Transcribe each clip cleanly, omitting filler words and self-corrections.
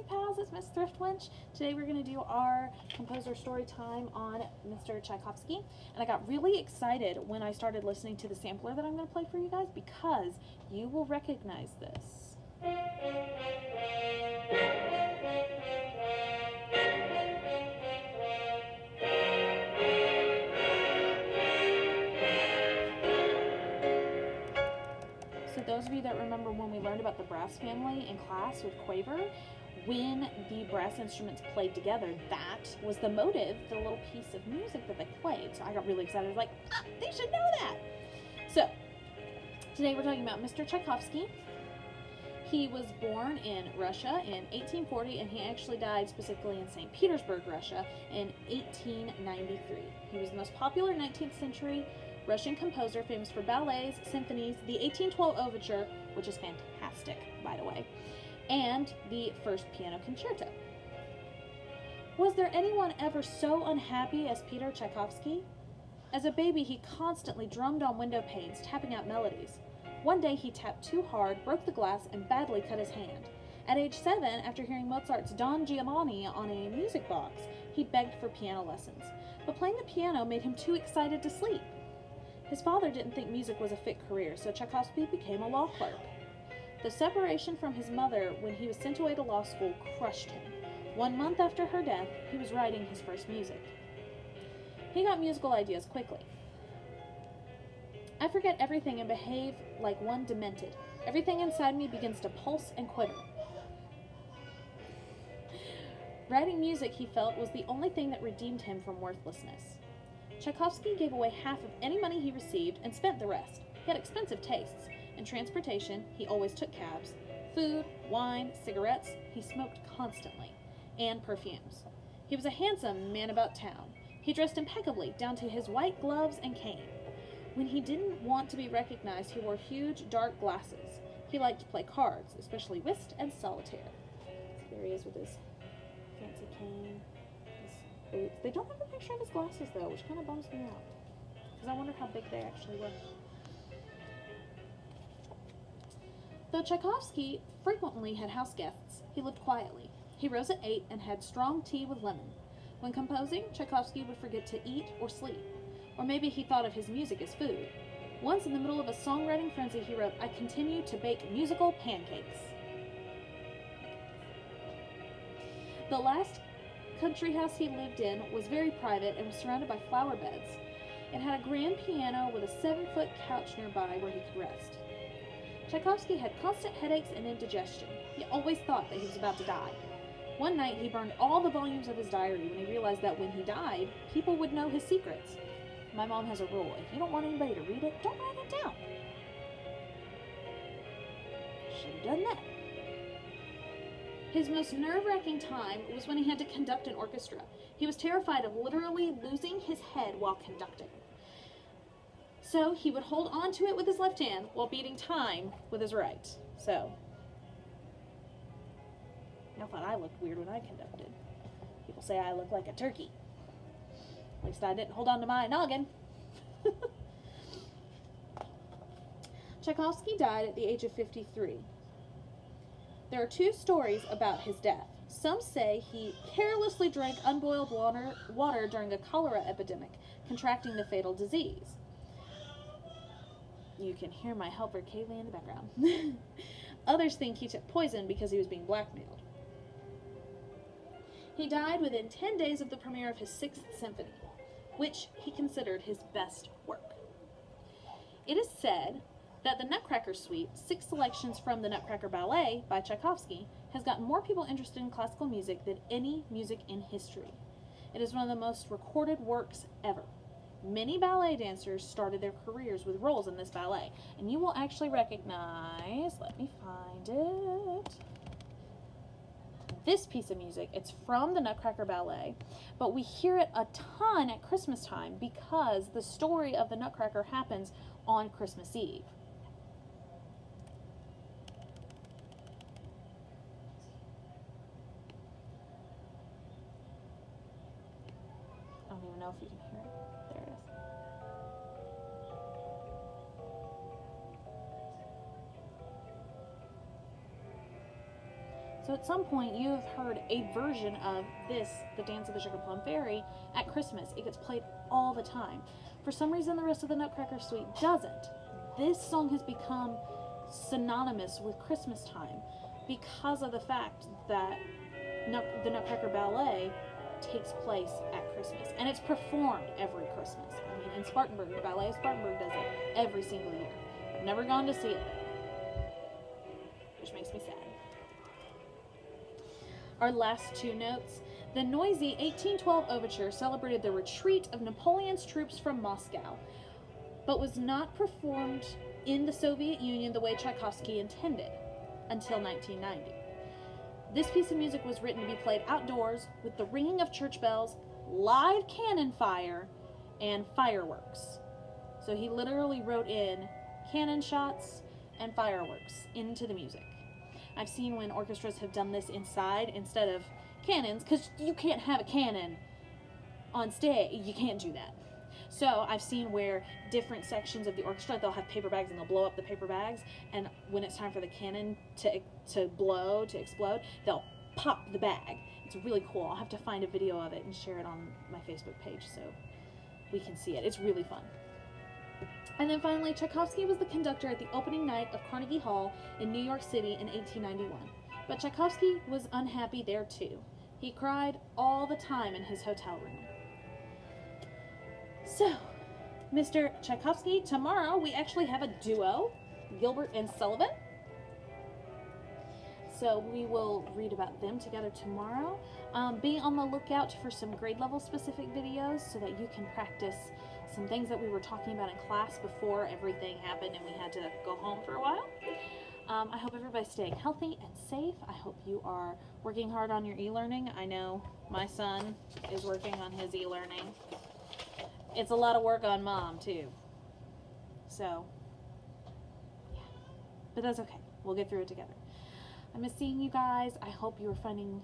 Music Pals, it's Miss Thrift-Winch. Today we're going to do our composer story time on Mr. Tchaikovsky. And I got really excited when I started listening to the sampler that I'm going to play for you guys because you will recognize this. So those of you that remember when we learned about the brass family in class with Quaver, when the brass instruments played together, that was the motive, the little piece of music that they played. So I got really excited. I was like, they should know that. So today we're talking about Mr. Tchaikovsky. He was born in Russia in 1840, and he actually died specifically in St. Petersburg, Russia in 1893. He was the most popular 19th century Russian composer, famous for ballets, symphonies, the 1812 Overture, which is fantastic, by the way, and the first piano concerto. Was there anyone ever so unhappy as Peter Tchaikovsky? As a baby, he constantly drummed on window panes, tapping out melodies. One day he tapped too hard, broke the glass, and badly cut his hand. At age 7, after hearing Mozart's Don Giovanni on a music box, he begged for piano lessons. But playing the piano made him too excited to sleep. His father didn't think music was a fit career, so Tchaikovsky became a law clerk. The separation from his mother when he was sent away to law school crushed him. 1 month after her death, he was writing his first music. He got musical ideas quickly. I forget everything and behave like one demented. Everything inside me begins to pulse and quiver. Writing music, he felt, was the only thing that redeemed him from worthlessness. Tchaikovsky gave away half of any money he received and spent the rest. He had expensive tastes. In transportation, he always took cabs. Food, wine, cigarettes, he smoked constantly. And perfumes. He was a handsome man about town. He dressed impeccably, down to his white gloves and cane. When he didn't want to be recognized, he wore huge, dark glasses. He liked to play cards, especially whist and solitaire. There he is with his fancy cane, his boots. They don't have a picture of his glasses, though, which kind of bums me out, because I wonder how big they actually were. Though Tchaikovsky frequently had house guests, he lived quietly. He rose at 8 and had strong tea with lemon. When composing, Tchaikovsky would forget to eat or sleep. Or maybe he thought of his music as food. Once in the middle of a songwriting frenzy, he wrote, "I continue to bake musical pancakes." The last country house he lived in was very private and was surrounded by flower beds. It had a grand piano with a 7-foot couch nearby where he could rest. Tchaikovsky had constant headaches and indigestion. He always thought that he was about to die. One night he burned all the volumes of his diary when he realized that when he died, people would know his secrets. My mom has a rule: if you don't want anybody to read it, don't write it down. Should have done that. His most nerve-wracking time was when he had to conduct an orchestra. He was terrified of literally losing his head while conducting. So he would hold on to it with his left hand while beating time with his right. So, I thought I looked weird when I conducted. People say I look like a turkey. At least I didn't hold on to my noggin. Tchaikovsky died at the age of 53. There are 2 stories about his death. Some say he carelessly drank unboiled water during a cholera epidemic, contracting the fatal disease. You can hear my helper Kaylee in the background. Others think he took poison because he was being blackmailed. He died within 10 days of the premiere of his 6th symphony, which he considered his best work. It is said that the Nutcracker Suite, 6 selections from the Nutcracker Ballet by Tchaikovsky, has gotten more people interested in classical music than any music in history. It is one of the most recorded works ever. Many ballet dancers started their careers with roles in this ballet, and you will actually recognize, let me find it, this piece of music. It's from the Nutcracker Ballet, but we hear it a ton at Christmas time because the story of the Nutcracker happens on Christmas Eve. I don't even know if you can hear it. There it is. So at some point you have heard a version of this, the Dance of the Sugar Plum Fairy, at Christmas. It gets played all the time. For some reason the rest of the Nutcracker Suite doesn't. This song has become synonymous with Christmas time because of the fact that the Nutcracker Ballet takes place at Christmas, and it's performed every Christmas. I mean, in Spartanburg, the Ballet of Spartanburg does it every single year. I've never gone to see it though, which makes me sad. Our last two notes. The noisy 1812 overture celebrated the retreat of Napoleon's troops from Moscow, but was not performed in the Soviet Union the way Tchaikovsky intended until 1990. This piece of music was written to be played outdoors with the ringing of church bells, live cannon fire, and fireworks. So he literally wrote in cannon shots and fireworks into the music. I've seen when orchestras have done this inside instead of cannons, because you can't have a cannon on stage. You can't do that. So I've seen where different sections of the orchestra, they'll have paper bags and they'll blow up the paper bags, and when it's time for the cannon to blow, to explode, they'll pop the bag. It's really cool. I'll have to find a video of it and share it on my Facebook page so we can see it. It's really fun. And then finally, Tchaikovsky was the conductor at the opening night of Carnegie Hall in New York City in 1891. But Tchaikovsky was unhappy there too. He cried all the time in his hotel room. So, Mr. Tchaikovsky, tomorrow we actually have a duo, Gilbert and Sullivan. So we will read about them together tomorrow. Be on the lookout for some grade level specific videos so that you can practice some things that we were talking about in class before everything happened and we had to go home for a while. I hope everybody's staying healthy and safe. I hope you are working hard on your e-learning. I know my son is working on his e-learning. It's a lot of work on mom too. So, yeah. But that's okay. We'll get through it together. I miss seeing you guys. I hope you are finding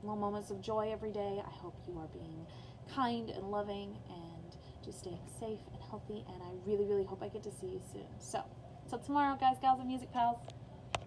little moments of joy every day. I hope you are being kind and loving and just staying safe and healthy. And I really, really hope I get to see you soon. So, till tomorrow, guys, gals, and music pals.